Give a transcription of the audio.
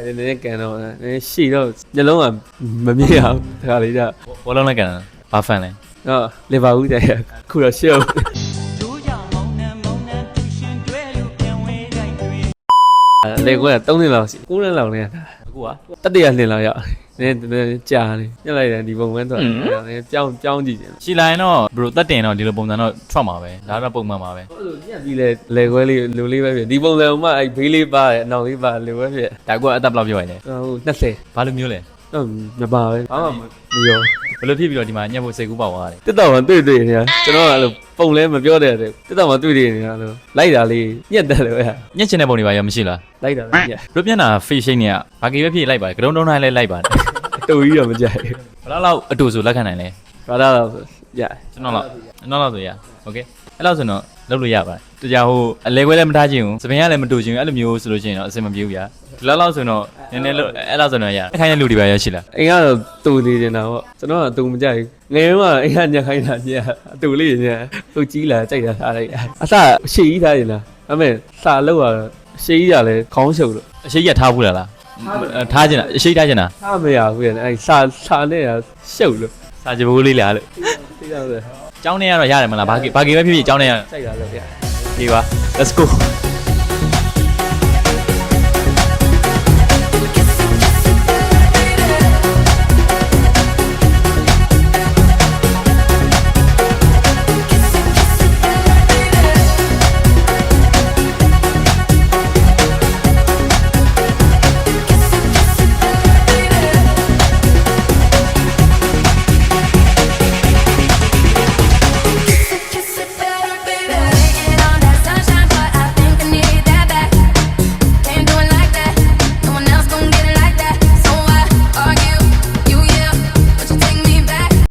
နည်းနည်းကန်တော့နည်းရှိတော့ညလုံးကမမြင်အောင်ဒါလေးကြ ဘောလုံးလည်းကန်တာဘာဖန်လဲ တော့လီဗာပူးတဲ့ခုတော့ရှုပ်လေကွယ်3နှစ်လောက်ရှိ9နှစ်လောက်နေတာအခုကတတိယနှစ်လောက်ရောက်နည်းကြာနေညလိုက်တယ်ဒီပုံမှန်တော့နည်းပြောင်းကြည့်တယ် ရှီလိုင်းတော့ဘရိုတက်တင်တော့ဒီလိုပုံစံတော့ထွက်မှာပဲဒါတော့ပုံမှန်ပါပဲ အဲ့လိုညက်ပြီးလေခွဲလေးလူလေးပဲဖြစ်ဒီပုံစံမှအဲ့ဘေးလေးပါတယ်အနောက်လေးပါလူပဲဖြစ် ဒါကအသက်ဘယ်လောက်ပြောရလဲ ဟို20 ဘာလိုမျိုးလဲ တော့မပါပဲဘာမှမရော ဘယ်လိုဖြစ်ပြီးတော့ဒီမှာညက်ဖို့စိတ်ကူးပေါက်သွားတယ် တက်တော့မှတွေ့နေတာကျွန်တော်ကအဲ့လိုပုံလဲမပြောတဲ့တက်တော့မှတွေ့နေတာလို့လိုက်တာလေးညက်တယ်လို့အဲ့ ညက်ချင်တဲ့ပုံတွေပါရောမရှိလား လိုက်တာပဲညက် ဘရိုပြန်တာ face shape เนี่ยဘာကြီးပဲဖြစ်လိုက်ပါတယ်ကတုံးတုံးတိုင်းလည်းလိုက်ပါတယ် တူကြီးတော့မကြိုက် ဘယ်လောက်အတူဆိုလက်ခံနိုင်လဲ ဘာသာတော့ညက် ကျွန်တော်လောက်ဆိုရโอเคအဲ့လောက်ဆိုတော့လုပ်လို့ရပါတယ်တရားဟိုအလဲခွဲလည်းမထားခြင်းဘူးစပင်ကလည်းမတူခြင်းအဲ့လိုမျိုးဆိုလို့ရှိရင်တော့အဆင်မပြေဘူးဗျာဒီလောက်ဆိုတော့နည်းနည်းလို့အဲ့လောက်ဆိုတော့ရခိုင်းတဲ့လူတွေပါရရှိလား အိမ်ကတော့တူနေနေတာပေါ့ကျွန်တော်ကတူမကြိုက်ငယ်မှအိမ်ကညက်ခိုင်းတာညက်အတူလေးညက်သူကြီးလာကြိုက်တာထားလိုက်အစရှေ့ကြီးထားရင်လားအမေစာလောက်ရရှေ့ကြီးကလည်းခေါင်းရှုပ်လို့ အရှိရထားဘူးလားထားခြင်းလားအရှိထားခြင်းလား ထားမရဘူးရဲ့အဲ့စာနဲ့ရှုပ်လို့ စာကြိုးလေးလားလို့ သိတော့တယ် ကျောင်းထဲကတော့ရတယ်မလားဘာကြီးပဲဖြစ်ဖြစ်ကျောင်းထဲရ ကြိုက်တာလို့ဗျ ဒီပါ let's go